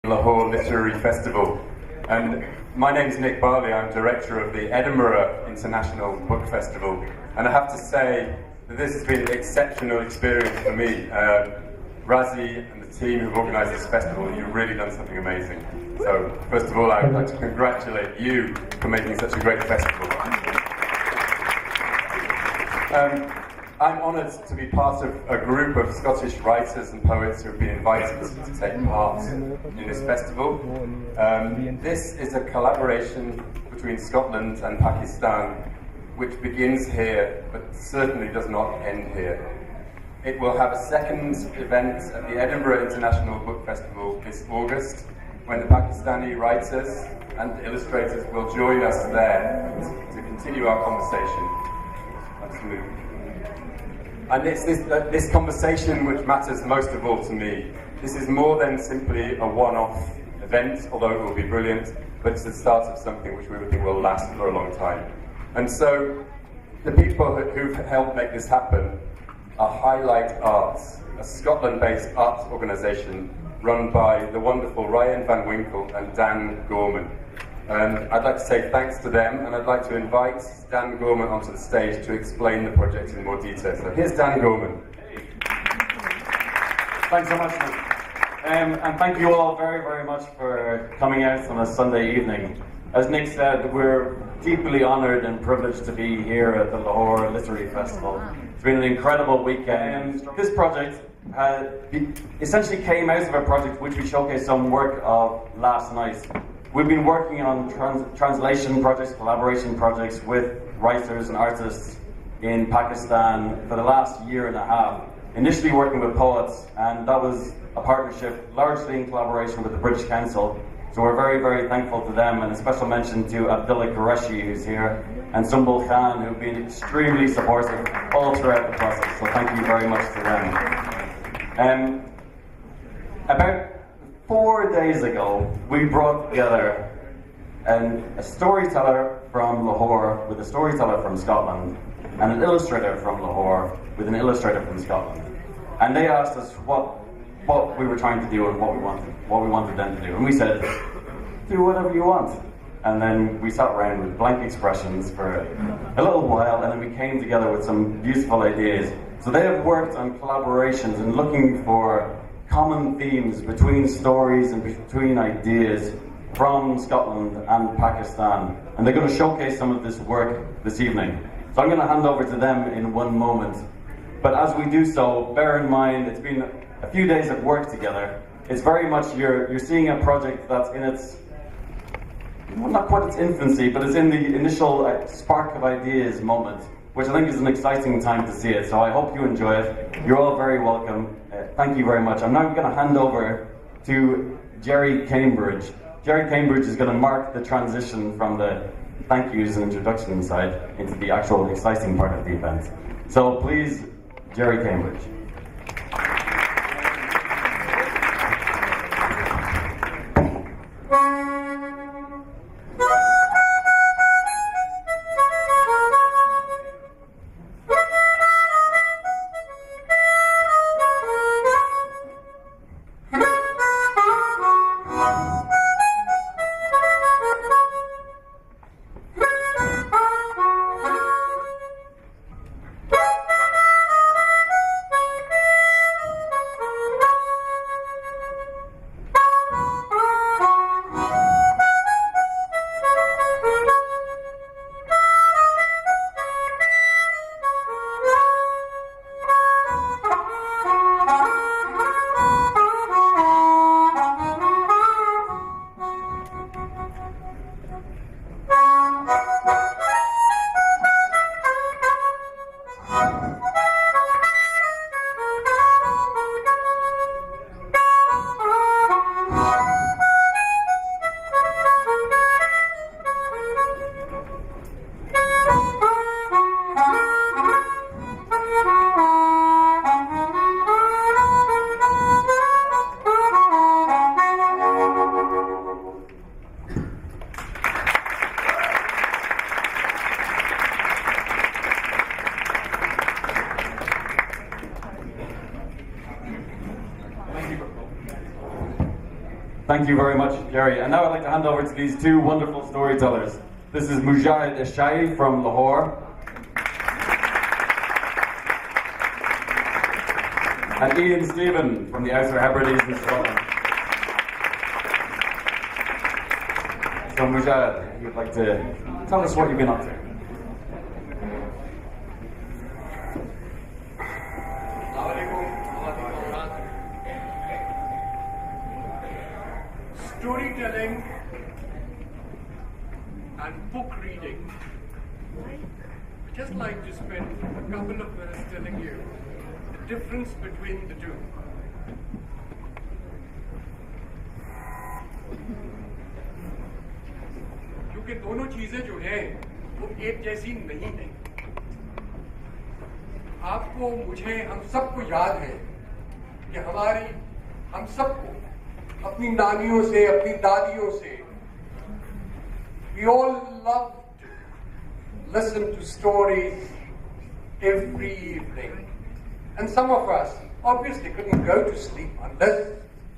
Lahore Literary Festival. And my name's Nick Barley, I'm director of the Edinburgh International Book Festival. And I have to say that this has been an exceptional experience for me. Razi and the team who've organised this festival, you've really done something amazing. So, first of all, I'd like to congratulate you for making such a great festival. I'm honoured to be part of a group of Scottish writers and poets who have been invited to take part in this festival. This is a collaboration between Scotland and Pakistan, which begins here, but certainly does not end here. It will have a second event at the Edinburgh International Book Festival this August, when the Pakistani writers and illustrators will join us there to continue our conversation. Absolutely. And it's this conversation which matters most of all to me. This is more than simply a one-off event, although it will be brilliant, but it's the start of something which we think will last for a long time. And so, the people who've helped make this happen are Highlight Arts, a Scotland-based arts organisation run by the wonderful Ryan Van Winkle and Dan Gorman. And I'd like to say thanks to them, and I'd like to invite Dan Gorman onto the stage to explain the project in more detail. So here's Dan Gorman. Thanks so much, Nick. And thank you all very, very much for coming out on a Sunday evening. As Nick said, we're deeply honoured and privileged to be here at the Lahore Literary Festival. It's been an incredible weekend. This project essentially came out of a project which we showcased some work of last night. We've been working on translation projects, collaboration projects with writers and artists in Pakistan for the last year and a half. Initially working with poets, and that was a partnership largely in collaboration with the British Council. So we're very, very thankful to them, and a special mention to Abdullah Qureshi, who's here, and Sumbul Khan, who've been extremely supportive all throughout the process. So thank you very much to them. About 4 days ago, we brought together a storyteller from Lahore with a storyteller from Scotland, and an illustrator from Lahore with an illustrator from Scotland. And they asked us what we were trying to do and what we wanted them to do. And we said, do whatever you want. And then we sat around with blank expressions for a little while, and then we came together with some beautiful ideas. So they have worked on collaborations and looking for common themes between stories and between ideas from Scotland and Pakistan. And they're going to showcase some of this work this evening. So I'm going to hand over to them in one moment. But as we do so, bear in mind it's been a few days of work together. It's very much, you're seeing a project that's in its, well, not quite its infancy, but it's in the initial spark of ideas moment, which I think is an exciting time to see it. So I hope you enjoy it. You're all very welcome. Thank you very much. I'm now going to hand over to Jerry Cambridge. Jerry Cambridge is going to mark the transition from the thank yous and introduction side into the actual exciting part of the event. So please, Jerry Cambridge. Thank you very much, Jerry. And now I'd like to hand over to these two wonderful storytellers. This is Mujahid Eshai from Lahore. And Ian Stephen from the Outer Hebrides in Scotland. So Mujahid, if you'd like to tell us what you've been up to. Storytelling and book reading. I'd just like to spend a couple of minutes telling you the difference between the two. क्योंकि दोनों चीजें जो हैं वो एक जैसी नहीं हैं। आपको, मुझे, हम सबको याद है कि हम सबको अपनी नानियों से, अपनी दादियों से, we all loved to listen to stories every evening. And some of us obviously couldn't go to sleep unless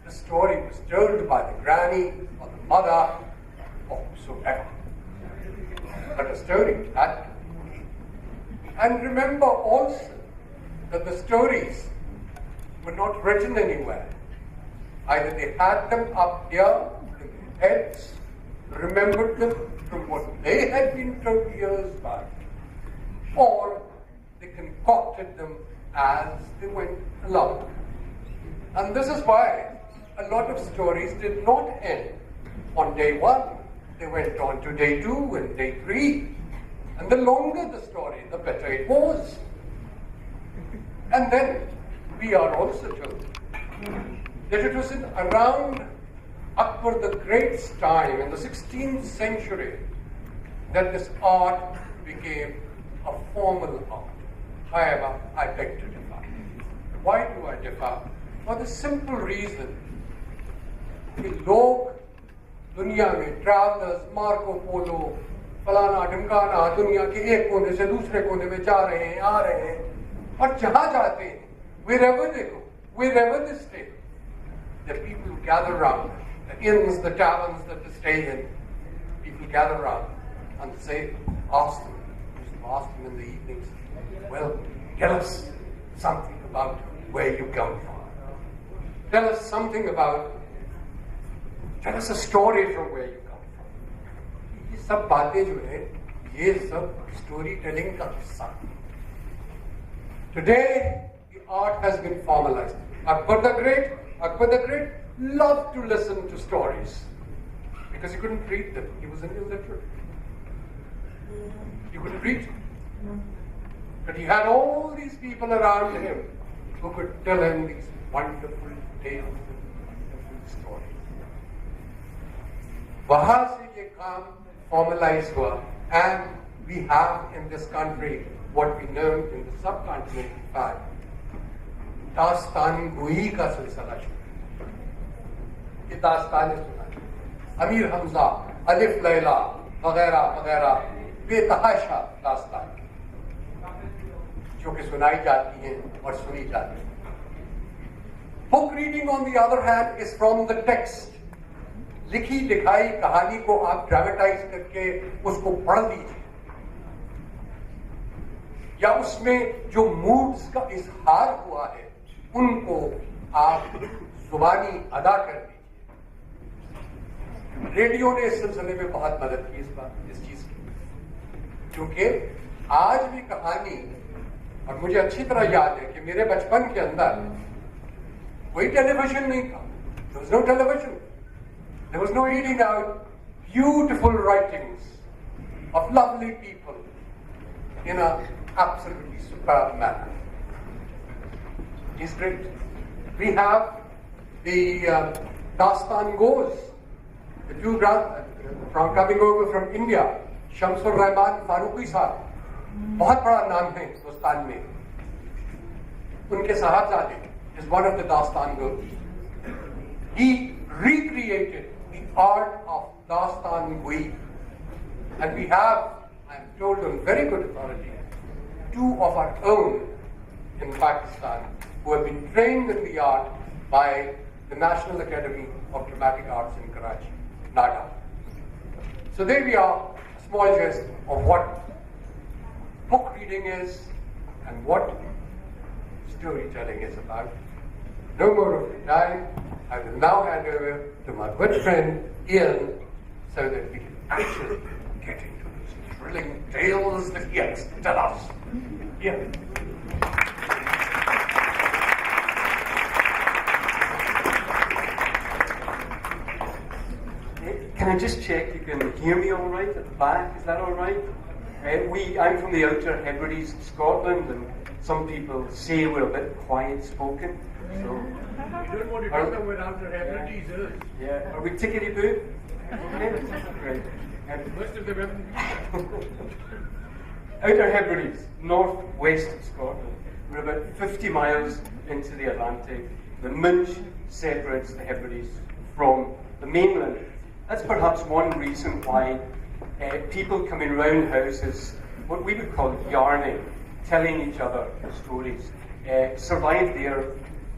the story was told by the granny or the mother or whosoever. But a story had to be. And remember also that the stories were not written anywhere. Either they had them up here in their heads, remembered them from what they had been told years back, or they concocted them as they went along. And this is why a lot of stories did not end on day one. They went on to day 2 and day 3. And the longer the story, the better it was. And then we are also told that it was around Akbar the Great's time in the 16th century that this art became a formal art. However, I beg to differ. Why do I differ? For the simple reason that लोग दुनिया में travellers, Marco Polo, फलाना ढमकाना दुनिया के एक कोने से दूसरे कोने में जा रहे हैं, आ रहे हैं, और जहाँ जाते हैं, wherever they go, wherever they stay, the people who gather around, the inns, the taverns that they stay in, people gather around and say, ask them in the evenings, well, tell us something about where you come from. Tell us a story from where you come from. ये सब बातें जो है, ये सब storytelling का हिस्सा है. Today, the art has been formalized. Akbar the Great loved to listen to stories because he couldn't read them. He was an illiterate. He couldn't read. But he had all these people around him who could tell him these wonderful tales and wonderful stories. वहाँ से ये काम formalized हुआ, and we have in this country what we know in the subcontinent, in fact, दास्तान गोई का सिलसिला शुरू. ये दास्तानें सुनाई, अमीर हमजा, अलिफ लैला वगैरह वगैरह बेतहाशा दास्तान जो कि सुनाई जाती हैं और सुनी जाती हैं. Book reading, on the other hand, is from the text. लिखी लिखाई कहानी को आप ड्रामेटाइज करके उसको पढ़ लीजिए, या उसमें जो मूड्स का इजहार हुआ है उनको आप जुबानी अदा कर दीजिए. रेडियो ने इस सिलसिले में बहुत मदद की इस चीज की, क्योंकि आज भी कहानी, और मुझे अच्छी तरह याद है कि मेरे बचपन के अंदर कोई टेलीविजन नहीं था. There was no television. There was no reading out beautiful writings of lovely people in an absolutely superb manner. It's great. We have the Dastan Goes, the two from coming over from India, Shamsur Rahman Faruqi Sahab. बहुत बड़ा नाम है हिंदुस्तान में. उनके साहबजादे is one of the Dastan Goes. He recreated the art of Dastan Gui. And we have, I am told on very good authority, 2 of our own in Pakistan who have been trained in the art by the National Academy of Dramatic Arts in Karachi, NADA. So there we are, a small gist of what book reading is and what storytelling is about. No more of the time. I will now hand over to my good friend Ian so that we can actually get into those thrilling tales that he has to tell us. Ian. Can I just check you can hear me all right at the back? Is that all right? I'm from the Outer Hebrides of Scotland, and some people say we're a bit quiet-spoken. So, You don't want to talk about Outer Hebrides, is it? yeah, are we tickety-boo? Okay, great. Most of the women. Outer Hebrides, north-west of Scotland. We're about 50 miles into the Atlantic. The Minch separates the Hebrides from the mainland. That's perhaps one reason why people coming round houses, what we would call yarning, telling each other stories, survived there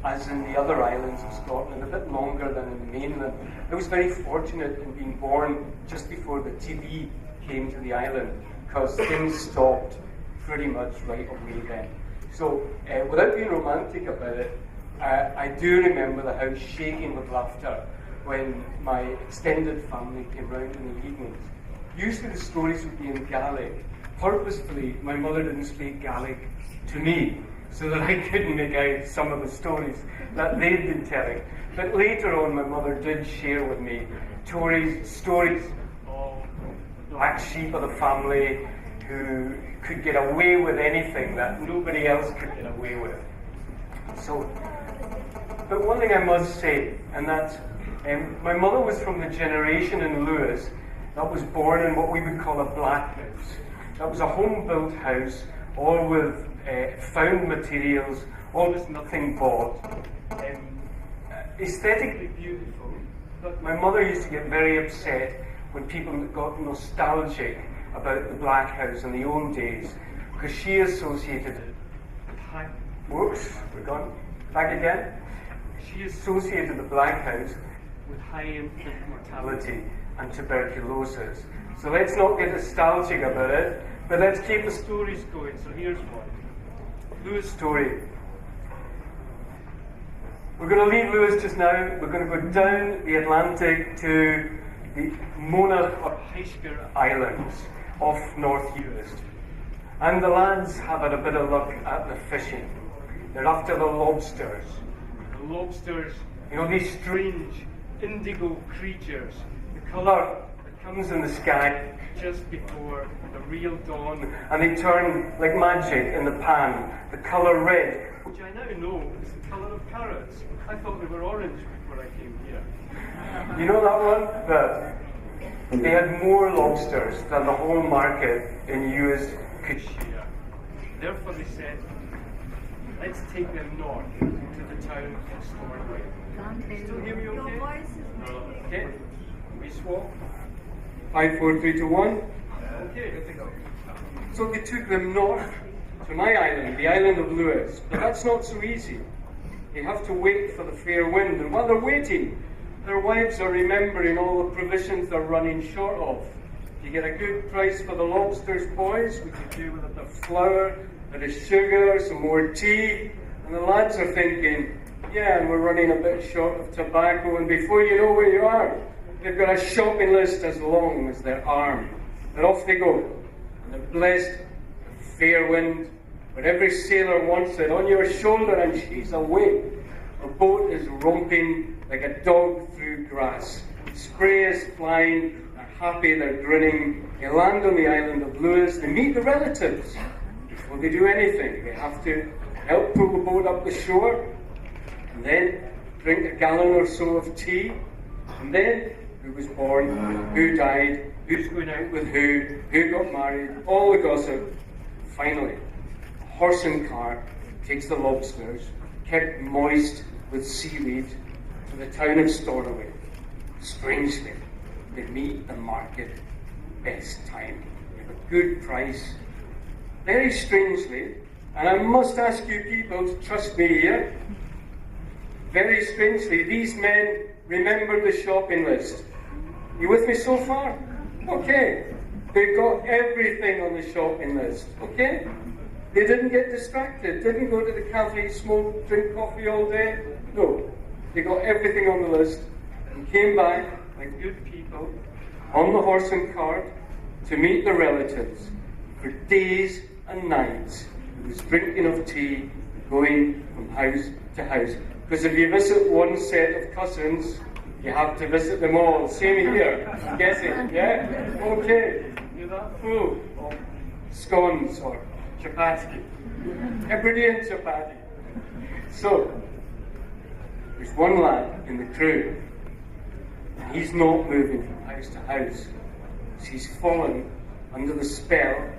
as in the other islands of Scotland, a bit longer than in the mainland. I was very fortunate in being born just before the TV came to the island, because things stopped pretty much right away then. So, without being romantic about it, I do remember the house shaking with laughter when my extended family came round in the evenings. Usually the stories would be in Gaelic. Purposefully, my mother didn't speak Gaelic to me, so that I couldn't make out some of the stories that they'd been telling. But later on, my mother did share with me stories of black sheep of the family who could get away with anything that nobody else could get away with. So, but one thing I must say, and that's my mother was from the generation in Lewis that was born in what we would call a black house. That was a home-built house, all with found materials, all with nothing bought. Aesthetically beautiful, but my mother used to get very upset when people got nostalgic about the black house in the old days, because she associated it with high... Whoops, we're gone. Back again. She associated the black house with high infant mortality and tuberculosis. So let's not get nostalgic about it, but let's keep the stories going. So here's one. Lewis' story. We're going to leave Lewis just now. We're going to go down the Atlantic to the Monagh or Heisker Islands off North Uist. And the lads have had a bit of luck at the fishing. They're after the lobsters. The lobsters, you know, these strange indigo creatures, the colour that comes in the sky just before the real dawn, and they turn like magic in the pan. The colour red, which I now know is the colour of carrots. I thought they were orange before I came here. You know that one? That they had more lobsters than the whole market in US could share. Therefore they said, let's take them north to the town of Stornoway. Still hear me okay? Okay. We swap. 5, 4, 3, 2, 1. Okay. So they took them north to my island, the island of Lewis. But that's not so easy. They have to wait for the fair wind, and while they're waiting, their wives are remembering all the provisions they're running short of. You get a good price for the lobsters, boys. We could do with a bit of flour, a bit of sugar, some more tea. And the lads are thinking, yeah, and we're running a bit short of tobacco, and before you know where you are, they've got a shopping list as long as their arm. And off they go. And they're blessed with fair wind, where every sailor wants it on your shoulder and she's away. The boat is romping like a dog through grass. Spray is flying, they're happy, they're grinning. They land on the island of Lewis, they meet the relatives. Before they do anything, they have to help pull the boat up the shore, and then drink a gallon or so of tea, and then who was born, who died, who's going out with who got married, all the gossip. Finally, a horse and cart takes the lobsters, kept moist with seaweed, to the town of Stornoway. Strangely, they meet the market best time. They have a good price. Very strangely, and I must ask you people to trust me here, very strangely, these men remembered the shopping list. You with me so far? Okay. They got everything on the shopping list. Okay? They didn't get distracted, didn't go to the cafe, smoke, drink coffee all day. No. They got everything on the list and came back like good people on the horse and cart to meet their relatives for days and nights. It was drinking of tea, going from house to house. Because if you visit one set of cousins, you have to visit them all. Same here. Guessing, yeah? Okay. You're that full of scones or chapati. Hebridean chapati. So, there's one lad in the crew, and he's not moving from house to house. He's fallen under the spell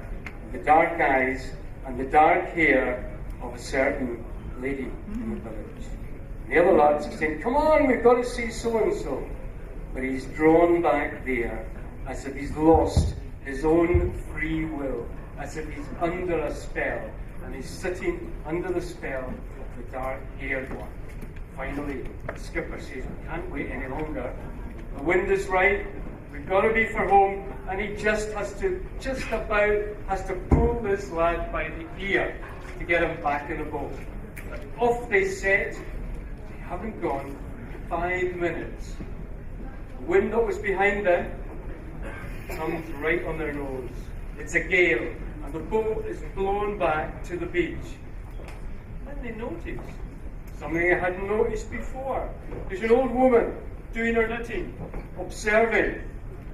of the dark eyes and the dark hair of a certain lady in the village. And the other lads are saying, come on, we've got to see so-and-so. But he's drawn back there as if he's lost his own free will, as if he's under a spell, and he's sitting under the spell of the dark-haired one. Finally, the skipper says, we can't wait any longer. The wind is right, we've got to be for home, and he just about has to pull this lad by the ear to get him back in the boat. But off they set. They haven't gone 5 minutes. The wind that was behind them comes right on their nose. It's a gale, and the boat is blown back to the beach. And they notice something they hadn't noticed before. There's an old woman doing her knitting, observing.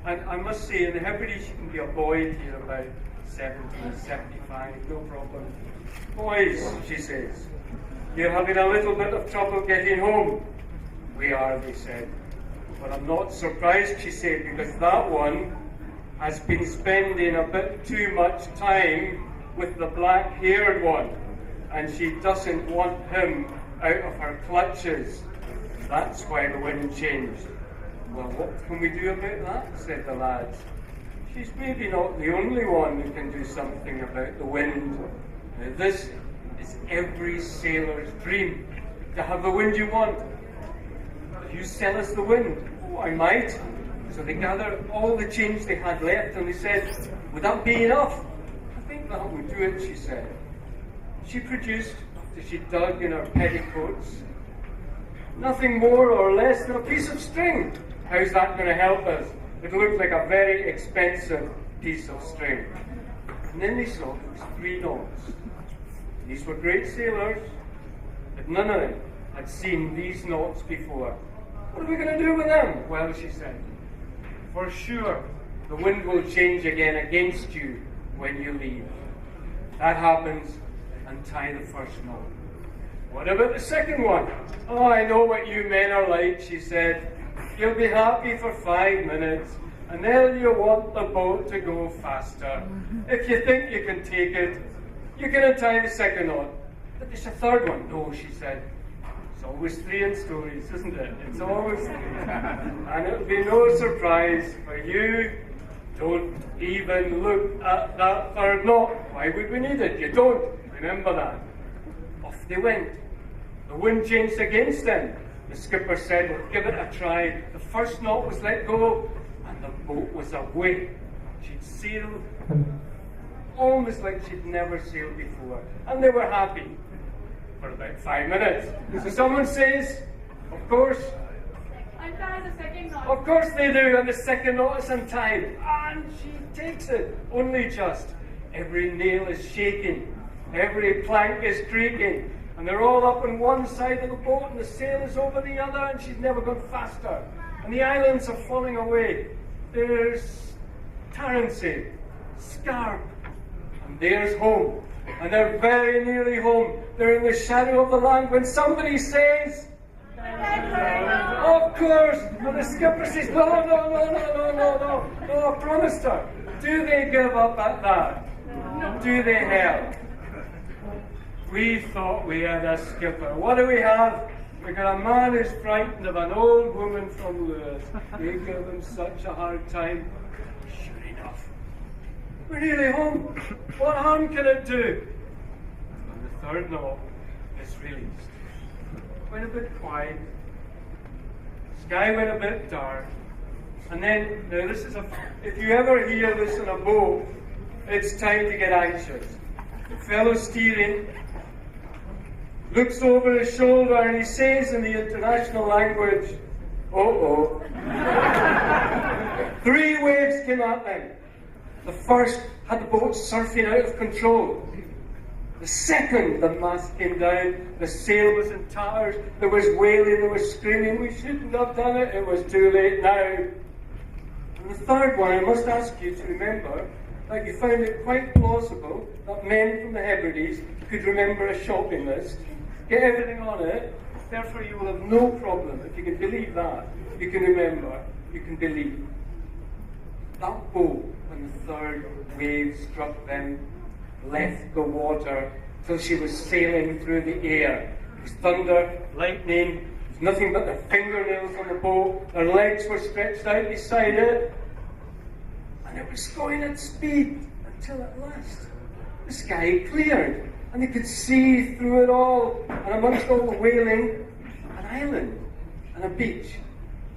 And I must say, in the Hebrides, you can be a boy here about 70, 75, no problem. Boys, she says, you're having a little bit of trouble getting home. We are, they said. But I'm not surprised, she said, because that one has been spending a bit too much time with the black-haired one, and she doesn't want him out of her clutches. That's why the wind changed. Well, what can we do about that? Said the lads. She's maybe not the only one who can do something about the wind. Now, this is every sailor's dream, to have the wind you want. Will you sell us the wind? Oh, I might. So they gathered all the change they had left, and they said, would that be enough? I think that would do it, she said. She produced, after she dug in her petticoats, nothing more or less than a piece of string. How's that going to help us? It looked like a very expensive piece of string. And then they saw it was 3 knots. These were great sailors, but none of them had seen these knots before. What are we going to do with them? Well, she said, for sure, the wind will change again against you when you leave. That happens, untie the first knot. What about the second one? Oh, I know what you men are like, she said. You'll be happy for 5 minutes, and then you'll want the boat to go faster. If you think you can take it, you can untie the second knot. But there's a third one. No, she said. It's always 3 in stories, isn't it? It's always 3. And it'll be no surprise for you. Don't even look at that third knot. Why would we need it? You don't. Remember that. Off they went. The wind changed against them. The skipper said, well, give it a try. The first knot was let go, and the boat was away. She'd sailed almost like she'd never sailed before. And they were happy for about 5 minutes. So someone says, of course. Untie the second knot. Of course they do, and the second knot is untied. And she takes it, only just. Every nail is shaking. Every plank is creaking. And they're all up on one side of the boat, and the sail is over the other, and she's never gone faster. And the islands are falling away. There's Tarrantse, Scarp, and there's home. And they're very nearly home. They're in the shadow of the land when somebody says, of course. And the skipper says, no, I promised her. Do they give up at that? No. Do they help? We thought we had a skipper. What do we have? We got a man who's frightened of an old woman from Lewis. We give him such a hard time. Sure enough, we're nearly home. What harm can it do? And the third knot is released. went a bit quiet, sky went a bit dark, and then, now this is if you ever hear this in a boat, it's time to get anxious. The fellow steering looks over his shoulder and he says in the international language, "Uh-oh." 3 waves came at them. The first had the boat surfing out of control. The second, the mast came down, the sail was in tatters, there was wailing, there was screaming, "We shouldn't have done it, it was too late now." And the third one, I must ask you to remember that you found it quite plausible that men from the Hebrides could remember a shopping list, get everything on it, therefore you will have no problem. If you can believe that, you can remember, you can believe. That boat, when the third wave struck them, left the water till she was sailing through the air. It was thunder, lightning, there was nothing but their fingernails on the boat, their legs were stretched out beside it, and it was going at speed until at last the sky cleared and they could see through it all, and amongst all the wailing, an island and a beach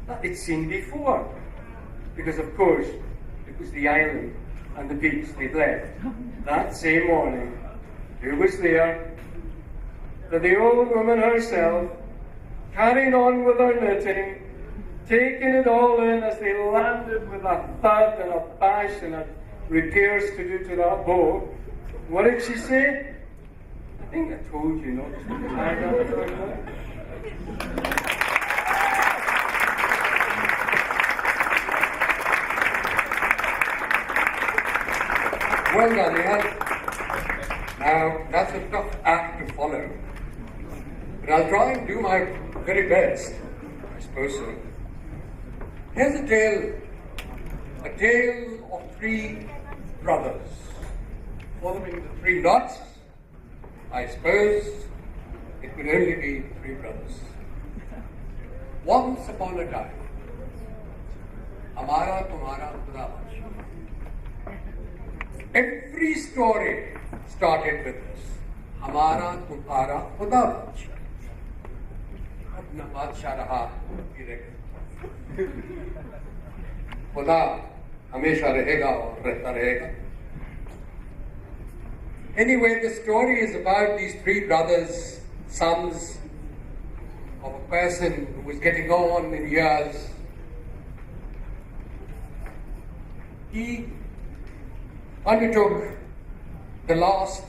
that they'd seen before, because of course it was the island and the beach they'd left that same morning. Who was there? The old woman herself, carrying on with her knitting, taking it all in as they landed with a thud and a bash and a repairs to do to that boat. What did she say? I think I told you not to tie that thing. Well done, Ian. Now, that's a tough act to follow. But I'll try and do my very best. I suppose so. Here's a tale of 3 brothers. Following the 3 knots, I suppose it could only be 3 brothers. Once upon a time, Hamara Tumhara Khudabach. Every story started with this. Hamara Tumhara Khudabach. Apna Badshah raha गिरेगा. खुदा हमेशा रहेगा और रहता रहेगा. Anyway, the story is about these 3 brothers, sons of a person who was getting on in years. He undertook the last,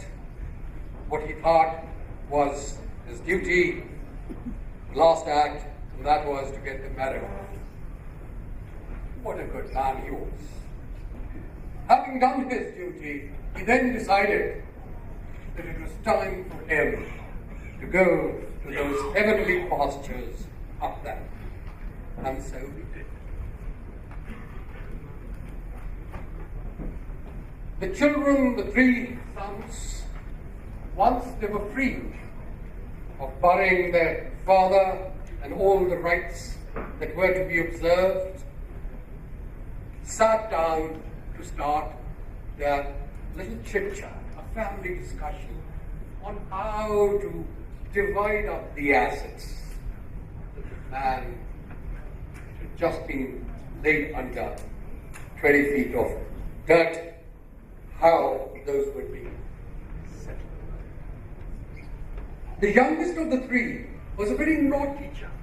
what he thought was his duty, the last act, and that was to get them married off. What a good man he was. Having done his duty, he then decided that it was time for him to go to those heavenly pastures up there. And so he did. The children, the 3 sons, once they were free of burying their father and all the rites that were to be observed, sat down to start their little chit-chat, a family discussion on how to divide up the assets that the man had just been laid under 20 feet of dirt, how those would be settled. The youngest of the 3 was a very naughty child.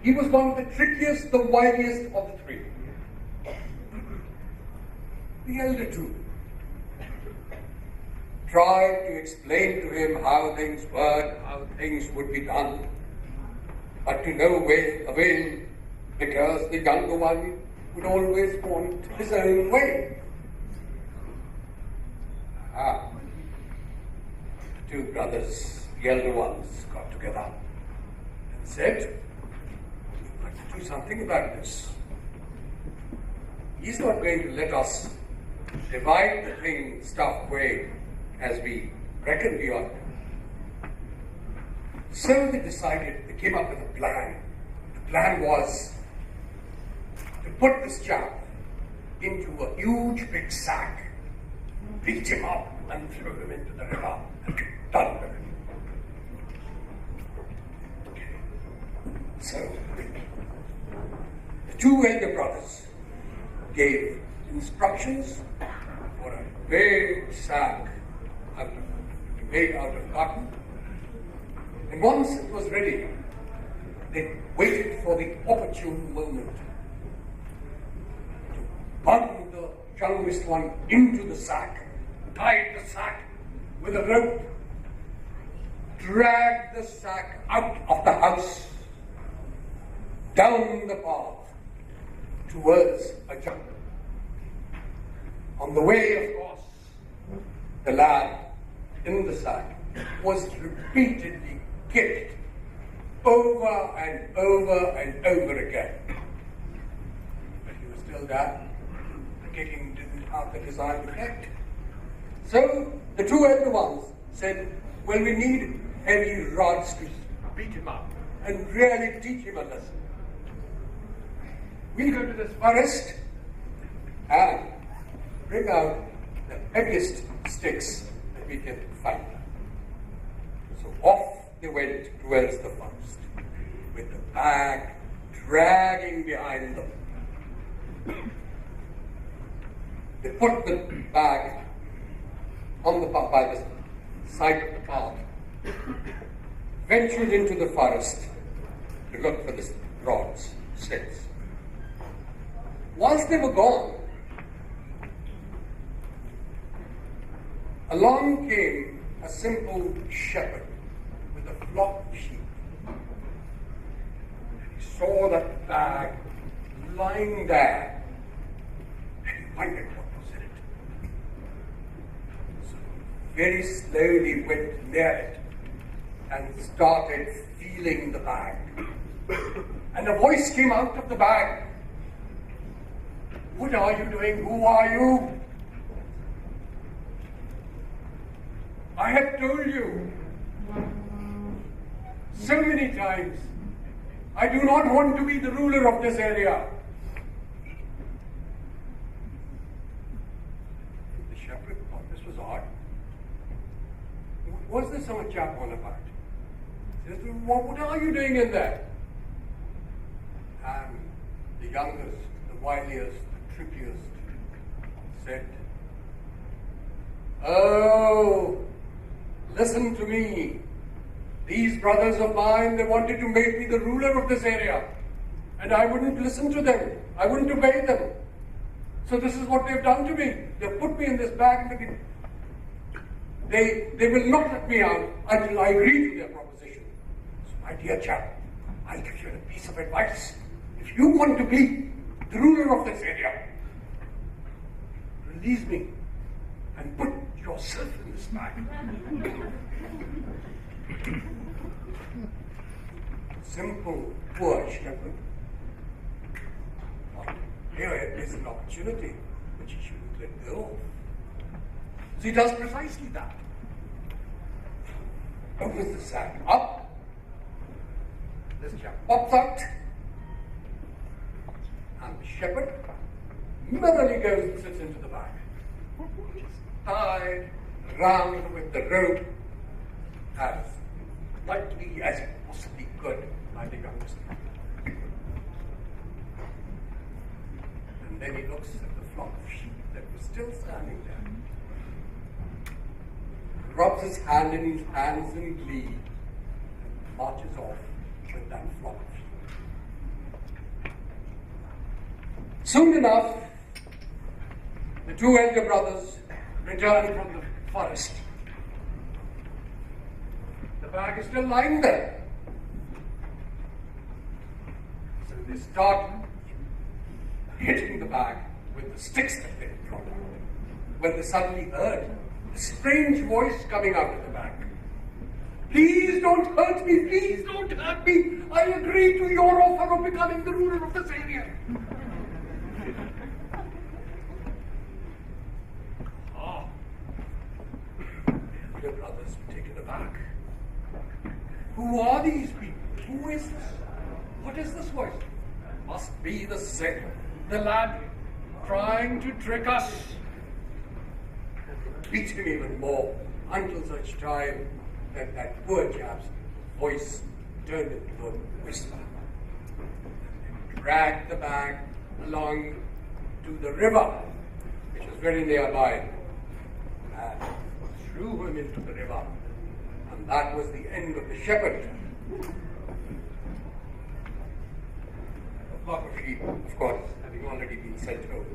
He was one of the trickiest, the wiliest of the 3. The elder 2 tried to explain to him how things were, how things would be done, but to no avail, because the younger one would always want his own way. The 2 brothers, the elder ones, got together and said, "We've got to do something about this. He's not going to let us divide the thing stuff way as we reckon we ought." So they decided, they came up with a plan. The plan was to put this chap into a huge big sack, beat him up and throw him into the river and get done with it. So, the two elder brothers gave instructions for a big sack made out of cotton. And once it was ready, they waited for the opportune moment to bung the youngest one into the sack, tied the sack with a rope, dragged the sack out of the house, down the path towards a jungle. On the way, of course, the lad in the sack was repeatedly kicked over and over and over again. But he was still there. The kicking didn't have the desired effect. So the two elder ones said, well, we need heavy rods to beat him up and really teach him a lesson. We'll go to this forest and bring out the heaviest sticks that we can find. So off they went towards the forest, with the bag dragging behind them. They put the bag on the path, by the side of the path, ventured into the forest to look for the rods, sticks. Once they were gone, along came a simple shepherd with a flock of sheep. He saw that bag lying there, and he wondered what was in it. So very slowly went near it and started feeling the bag. And a voice came out of the bag. What are you doing? Who are you? I have told you so many times, I do not want to be the ruler of this area. The shepherd thought this was odd. What's this so much chap on about? He says, what are you doing in there? And the youngest, the wiliest, the trickiest said, oh, listen to me. These brothers of mine, they wanted to make me the ruler of this area. And I wouldn't listen to them. I wouldn't obey them. So this is what they've done to me. They've put me in this bag and they will not let me out until I agree to their proposition. So my dear chap, I'll give you a piece of advice. If you want to be the ruler of this area, release me and put yourself in this bag. Simple, poor shepherd. Here is an opportunity which he shouldn't let go of. So he does precisely that. Opens the sack up. This chap pops out. And the shepherd merrily goes and sits into the bag, which is tied round with the rope as tightly as it possibly could by the youngest. And then he looks at the flock of sheep that was still standing there, rubs his hand in his hands in glee, and marches off with that flock of sheep. Soon enough, the two elder brothers returned from the forest. The bag is still lying there. So they start hitting the bag with the sticks that they had brought out, when they suddenly heard a strange voice coming out of the bag. Please don't hurt me, please don't hurt me. I agree to your offer of becoming the ruler of this area. The brothers were taken aback. Who are these people? Who is this? What is this voice? Must be the same, the lad trying to trick us. Beat him even more until such time that poor chap's voice turned into a whisper. dragged the bag along to the river, which was very nearby, and threw him into the river. And that was the end of the shepherd. The flock of sheep, of course, having already been sent home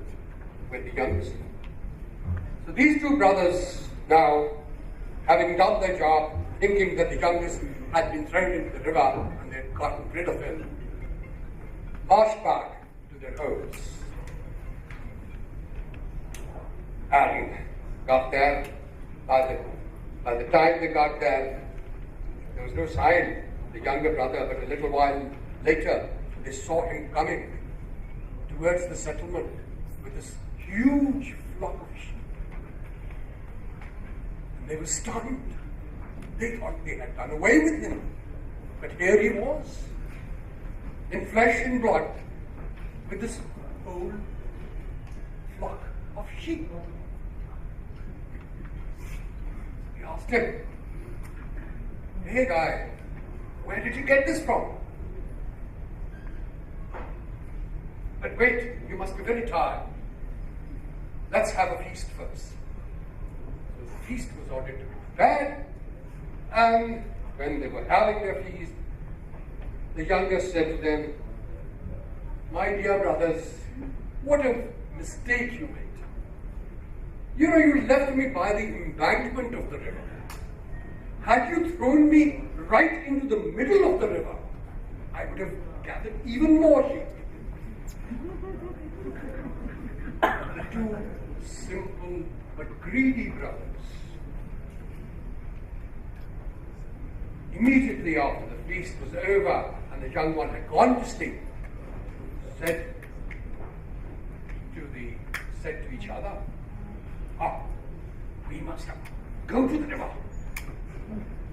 with the youngest. So these two brothers now, having done their job, thinking that the youngest had been thrown into the river and they'd gotten rid of him, marched back to their homes and got there. By the time they got there, there was no sign of the younger brother, but a little while later, they saw him coming towards the settlement with this huge flock of sheep. And they were stunned. They thought they had done away with him. But here he was, in flesh and blood, with this whole flock of sheep. He asked him, "Hey guy, where did you get this from?" "But wait, you must be very tired. Let's have a feast first." So the feast was ordered to be prepared, and when they were having their feast, the youngest said to them, "My dear brothers, what a mistake you made. You know, you left me by the embankment of the river. Had you thrown me right into the middle of the river, I would have gathered even more sheep." The two simple but greedy brothers, immediately after the feast was over and the young one had gone to sleep, said to each other, "Ah, we must go to the river.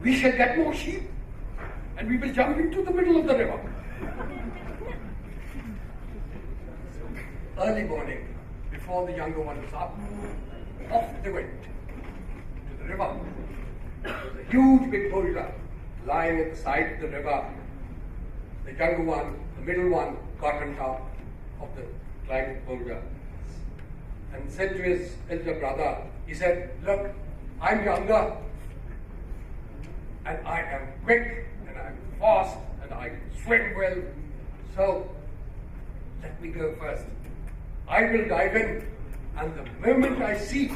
We shall get more sheep, and we will jump into the middle of the river." Early morning, before the younger one was up, off they went to the river. There was a huge big boulder lying at the side of the river. The younger one, the middle one, got on top of the giant boulder and said to his elder brother, he said, "Look, I'm younger, and I am quick, and I'm fast, and I can swim well, so let me go first. I will dive in, and the moment I see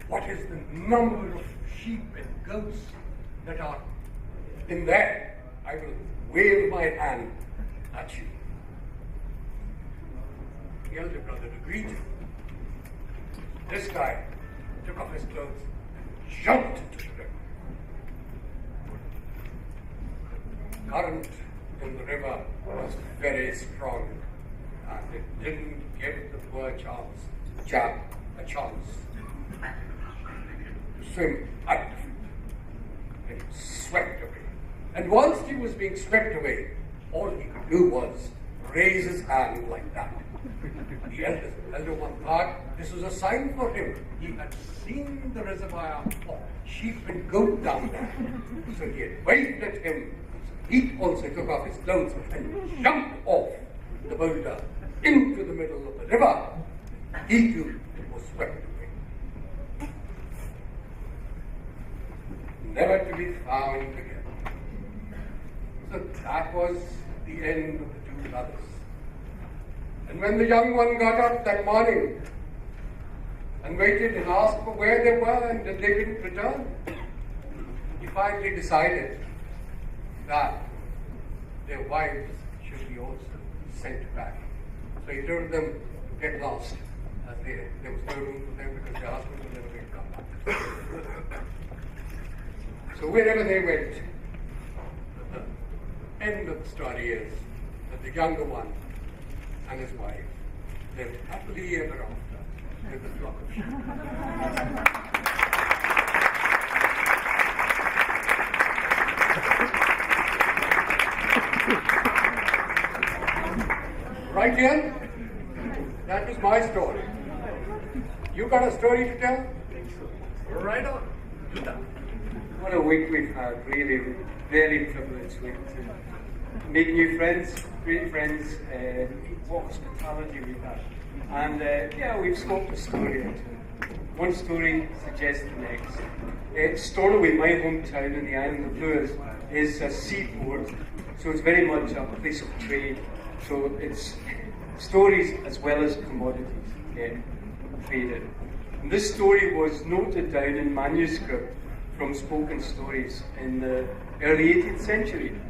what is the number of sheep and goats that are in there, I will wave my hand at you." The elder brother agreed. This guy took off his clothes and jumped into the river. The current in the river was very strong, and it didn't give the poor chap a chance to swim out of it. And he was swept away. And whilst he was being swept away, all he could do was raise his hand like that. The elder one thought this was a sign for him. He had seen the reservoir of sheep and goat down there. So he had waved at him. So he also took off his clothes and jumped off the boulder into the middle of the river. He too was swept away, never to be found again. So that was the end of the two brothers. And when the young one got up that morning and waited and asked for where they were and that they didn't return, he finally decided that their wives should be also sent back. So he told them to get lost, as there was no room for them because the husbands were never going to come back. So wherever they went, the end of the story is that the younger one and his wife lived happily ever after with the flock of sheep. Right, Ian? That was my story. You got a story to tell? Right on. Do that. What a week we've had, really. very privileged to make new friends, great friends, what hospitality we've had. And yeah, we've swapped a story or two. One story suggests the next. Stornoway, my hometown in the island of Lewis, is a seaport, so it's very much a place of trade. So it's stories as well as commodities get traded. And this story was noted down in manuscript from spoken stories in the early 18th century.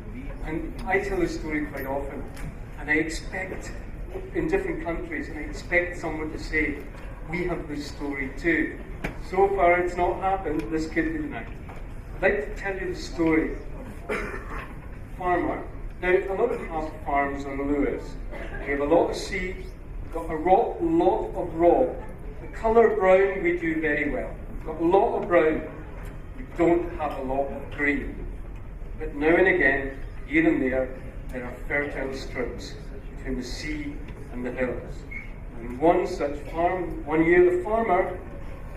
And I tell this story quite often, and I expect, in different countries, and I expect someone to say, we have this story too. So far it's not happened, this could be the night. I'd like to tell you the story of a farmer. Now, a lot of farms on Lewis, we have a lot of seed, got a lot of rock. The colour brown we do very well. We've got a lot of brown, we don't have a lot of green. But now and again, here and there are fertile strips between the sea and the hills. And one such farm, one year the farmer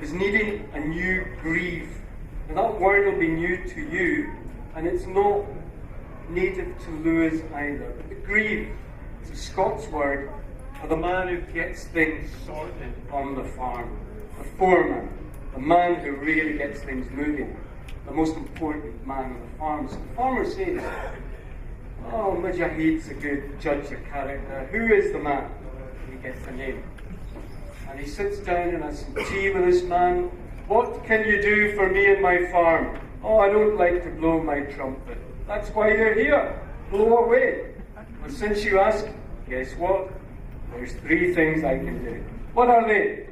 is needing a new greave. And that word will be new to you, and it's not native to Lewis either. The greave is a Scots word for the man who gets things sorted on the farm. The foreman, the man who really gets things moving, the most important man on the farm. So the farmer says, oh, Mujahid's a good judge of character. Who is the man? And he gets the name. And he sits down and has some tea with this man. What can you do for me and my farm? Oh, I don't like to blow my trumpet. That's why you're here. Blow away. And since you ask, guess what? There's 3 things I can do. What are they?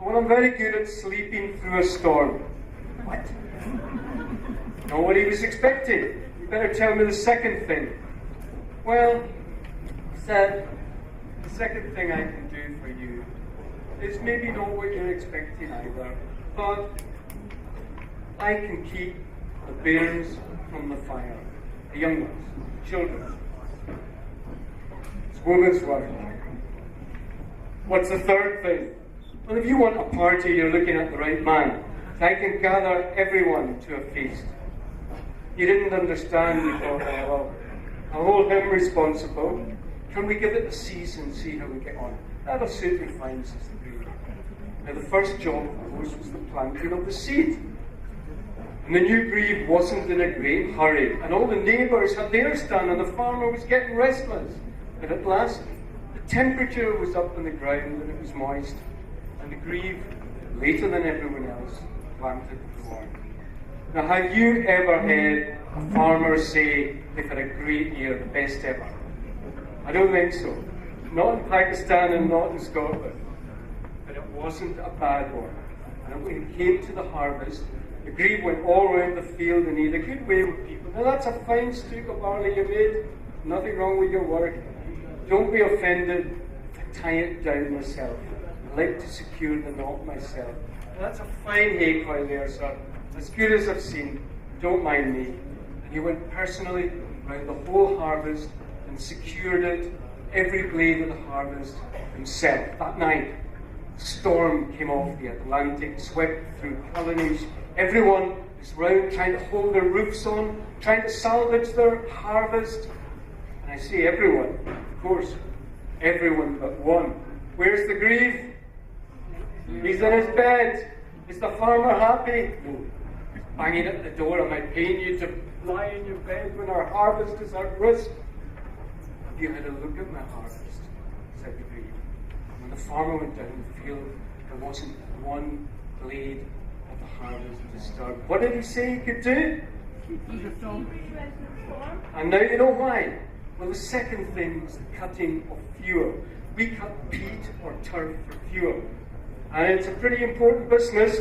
Well, I'm very good at sleeping through a storm. What? Not what he was expecting. You better tell me the second thing. Well, he said, the second thing I can do for you is maybe not what you're expecting either, but I can keep the bairns from the fire, the young ones, the children. It's woman's work. What's the third thing? Well, if you want a party, you're looking at the right man. I can gather everyone to a feast. You didn't understand, you thought, well, I'll hold him responsible. Can we give it a season and see how we get on? That'll suit me fine, says the greave. Now, the first job, of course, was the planting of the seed. And the new greave wasn't in a great hurry, and all the neighbours had theirs done, and the farmer was getting restless. But at last, the temperature was up on the ground, and it was moist, and the greave, later than everyone else, planted the corn. Now, have you ever heard a farmer say they've had a great year, the best ever? I don't think so. Not in Pakistan and not in Scotland. But it wasn't a bad one. And when it came to the harvest, the greave went all around the field and he had a good way with people. Now, that's a fine stalk of barley you made. Nothing wrong with your work. Don't be offended if I tie it down myself. I like to secure the knot myself. Now, that's a fine hay coil there, sir. As good as I've seen. Don't mind me. And he went personally round the whole harvest and secured it, every blade of the harvest, himself. That night, a storm came off the Atlantic, swept through Colonies. Everyone was round trying to hold their roofs on, trying to salvage their harvest. And I say everyone, of course, everyone but one. Where's the greave? He's in his bed. Is the farmer happy? No. He's banging at the door. Am I paying you to lie in your bed when our harvest is at risk? Have you had a look at my harvest? Said the greave. When the farmer went down the field, there wasn't one blade of the harvest disturbed. What did he say he could do? And now you know why. Well, the second thing was the cutting of fuel. We cut peat or turf for fuel. And it's a pretty important business.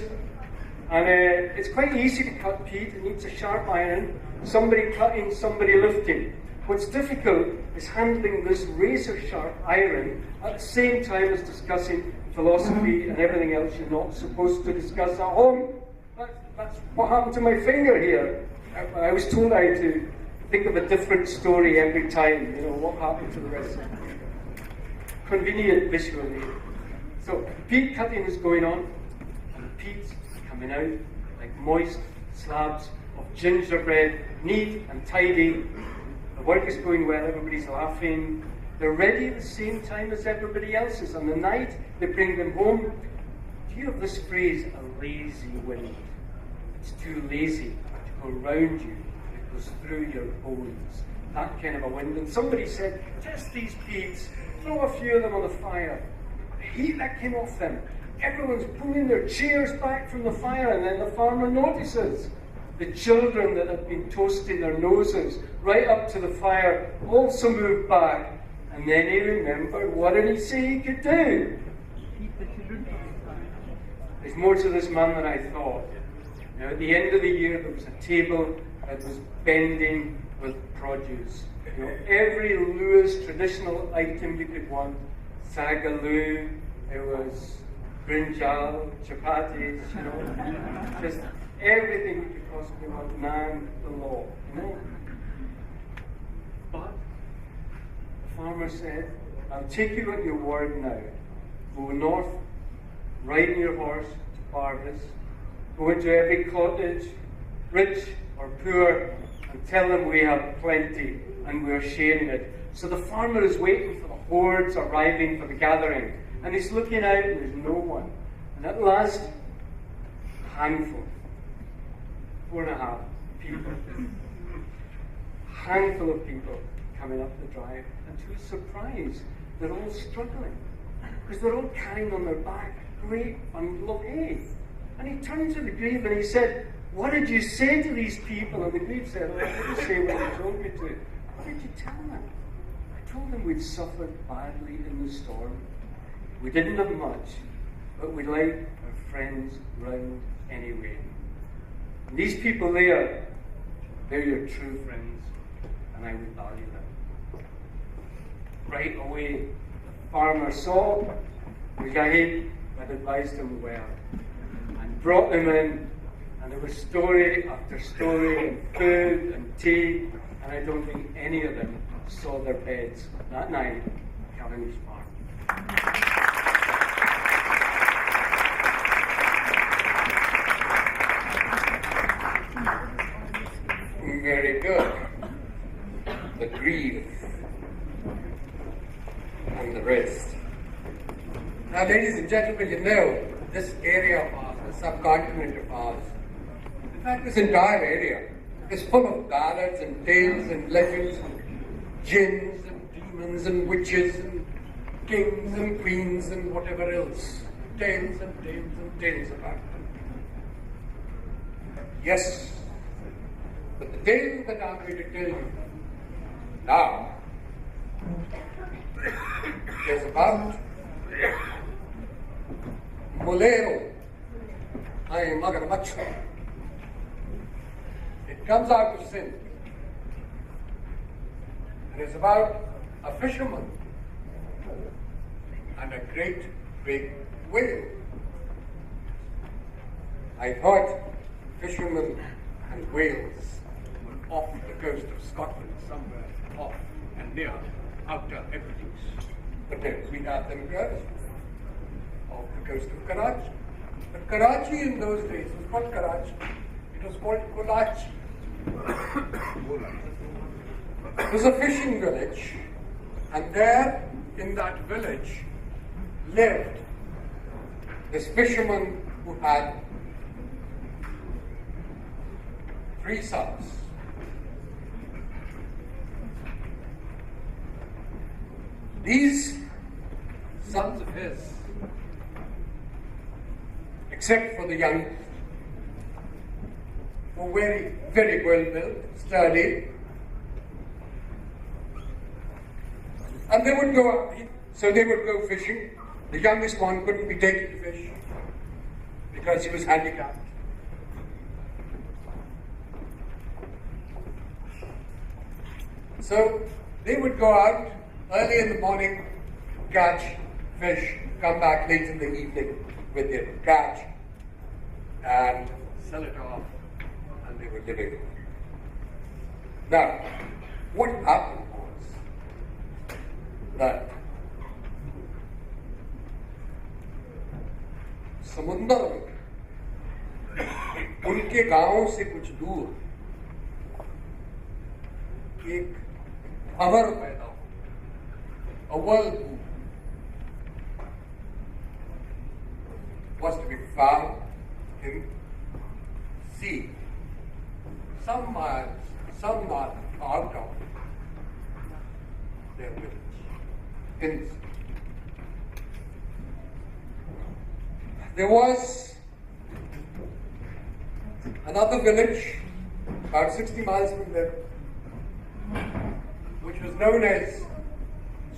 And it's quite easy to cut peat. It needs a sharp iron. Somebody cutting, somebody lifting. What's difficult is handling this razor-sharp iron at the same time as discussing philosophy and everything else you're not supposed to discuss at home. That's what happened to my finger here. I was told I had to think of a different story every time, you know, what happened to the rest of it. Convenient visually. So peat cutting is going on, and the peat's coming out like moist slabs of gingerbread, neat and tidy. The work is going well, everybody's laughing. They're ready at the same time as everybody else is. On the night, they bring them home. Do you have this phrase, a lazy wind? It's too lazy to go round you. It goes through your bones. That kind of a wind. And somebody said, just these peats, throw a few of them on the fire. The heat that came off them. Everyone's pulling their chairs back from the fire, and then the farmer notices the children that have been toasting their noses right up to the fire also moved back. And then he remembered, what did he say he could do? Keep the children from the fire. There's more to this man than I thought. Now, at the end of the year, there was a table that was bending with produce. You know, every Lewis traditional item you could want. Sagaloo, there was brinjal, chapatis, you know, just everything you could possibly want, naan, the law, you know. But the farmer said, I'll take you at your word now. Go north, ride your horse to Barvis, go into every cottage, rich or poor, and tell them we have plenty and we're sharing it. So the farmer is waiting for the hordes arriving for the gathering, and he's looking out and there's no one. And at last, a handful, 4.5 people, a handful of people coming up the drive, and to his surprise, they're all struggling, because they're all carrying on their back a great bundle of hay. And he turned to the grave and he said, what did you say to these people? And the grave said, oh, I didn't say what you told me to. What did you tell them? I told them we'd suffered badly in the storm. We didn't have much, but we liked our friends round anyway. And these people there, they're your true friends, and I would value them. Right away, the farmer saw Mujahid had advised him well, and brought them in, and there was story after story, and food and tea, and I don't think any of them saw their beds that night at Cavendish Park. Very good. The grief and the rest. Now, ladies and gentlemen, you know, this area of ours, the subcontinent of ours, in fact, this entire area is full of ballads and tales and legends and jinns and demons and witches and kings and queens and whatever else. Tales and tales and tales about them. Yes, but the tale that I'm going to tell you now is about Molero. I am Magarmacha. It comes out of Sindh. It is about a fisherman and a great big whale. I thought fishermen and whales were off the coast of Scotland, somewhere off and near outer Hebrides. But no, we have them here off the coast of Karachi. But Karachi in those days was not Karachi, it was called Kolachi. It was a fishing village, and there in that village lived this fisherman who had 3 sons. These sons of his, except for the young, were very, very well built, sturdy, and they would go, so they would go fishing. The youngest one couldn't be taken to fish because he was handicapped. So they would go out early in the morning, catch fish, come back late in the evening with their catch and sell it off, and they were living. Now, what happened was that Samundar उनके गांव से कुछ दूर एक भंवर पैदा हो, a whirlpool was to be found in sea, some miles out of their village. In the sea. There was another village about 60 miles from there, which was known as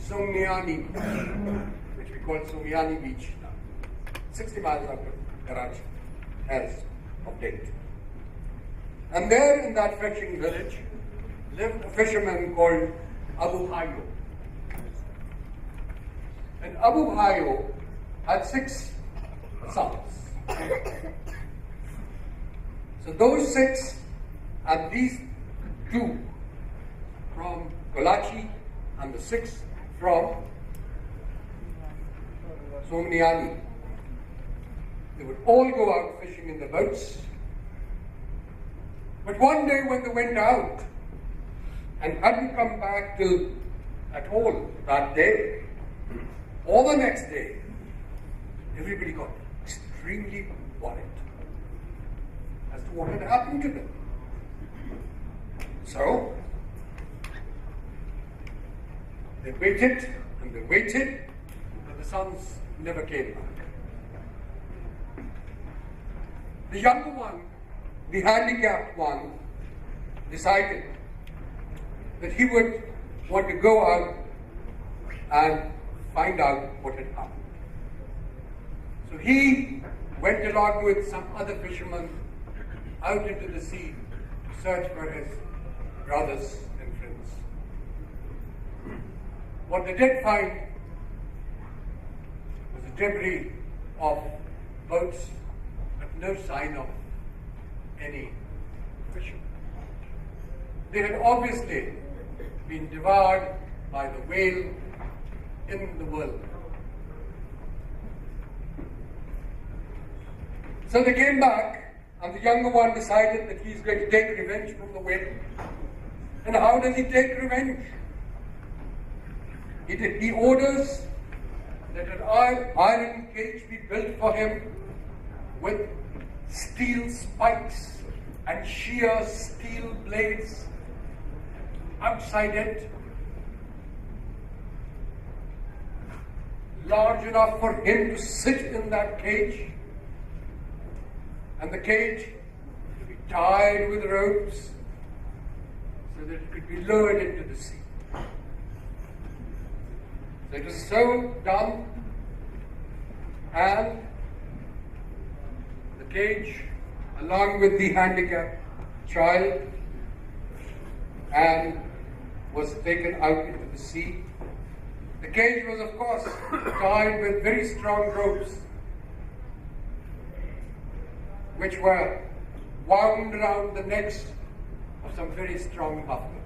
Somniani Beach, which we call Somniani Beach now. 60 miles out of Karachi, as of date. And there in that fishing village lived a fisherman called Abu Hayo. And Abu Hayo had 6 sons. So those 6 and these 2 from Karachi and the 6 from Somniani. They would all go out fishing in the boats. But one day when they went out and hadn't come back till at all that day or the next day, everybody got extremely worried as to what had happened to them. So they waited and they waited, but the sons never came back. The younger one, the handicapped one, decided that he would want to go out and find out what had happened. So he went along with some other fishermen out into the sea to search for his brothers and friends. What they did find was a debris of boats, but no sign of any fishermen. They had obviously been devoured by the whale in the world. So they came back, and the younger one decided that he's going to take revenge from the whale. And how does he take revenge? He orders that an iron cage be built for him with steel spikes and sheer steel blades outside it, large enough for him to sit in that cage, and the cage to be tied with ropes so that it could be lowered into the sea. So it was so done, and the cage, along with the handicapped child, and was taken out into the sea. The cage was, of course, tied with very strong ropes, which were wound around the necks of some very strong buffaloes.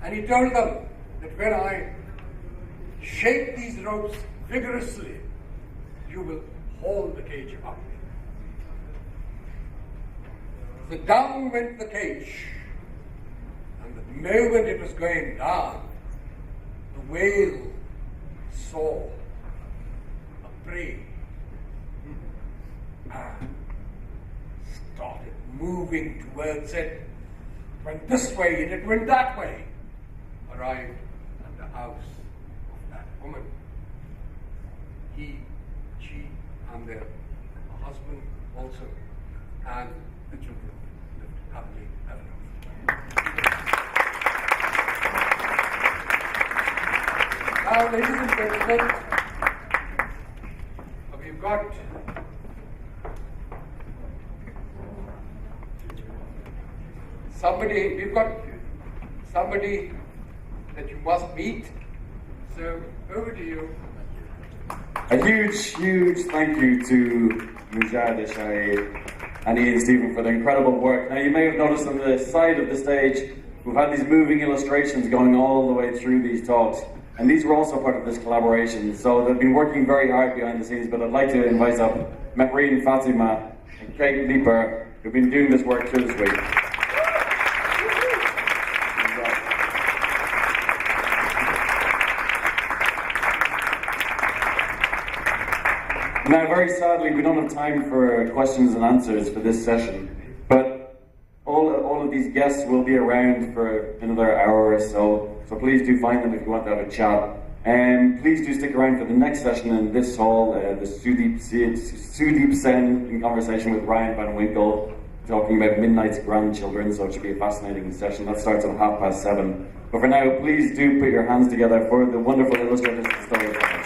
And he told them that when I shake these ropes vigorously, you will haul the cage up. So down went the cage, and the moment it was going down, the whale saw a prey and started moving towards it. Went this way and it went that way. Arrived at the house of that woman. He, she, and their husband also, and the children lived happily ever after. Now, ladies and gentlemen, we've got somebody that you must meet. So, over to you. A huge thank you to Mujahid, Eshai, and Ian Stephen for the incredible work. Now, you may have noticed on the side of the stage, we've had these moving illustrations going all the way through these talks, and these were also part of this collaboration. So they've been working very hard behind the scenes, but I'd like to invite up Mehreen, Fatima, Kate Leiper, who've been doing this work through this week. Now, very sadly, we don't have time for questions and answers for this session, but all of these guests will be around for another hour or so, so please do find them if you want to have a chat. And please do stick around for the next session in this hall, the Sudeep Sen in conversation with Ryan Van Winkle, talking about Midnight's grandchildren, so it should be a fascinating session. That starts at 7:30. But for now, please do put your hands together for the wonderful illustrators and storytellers.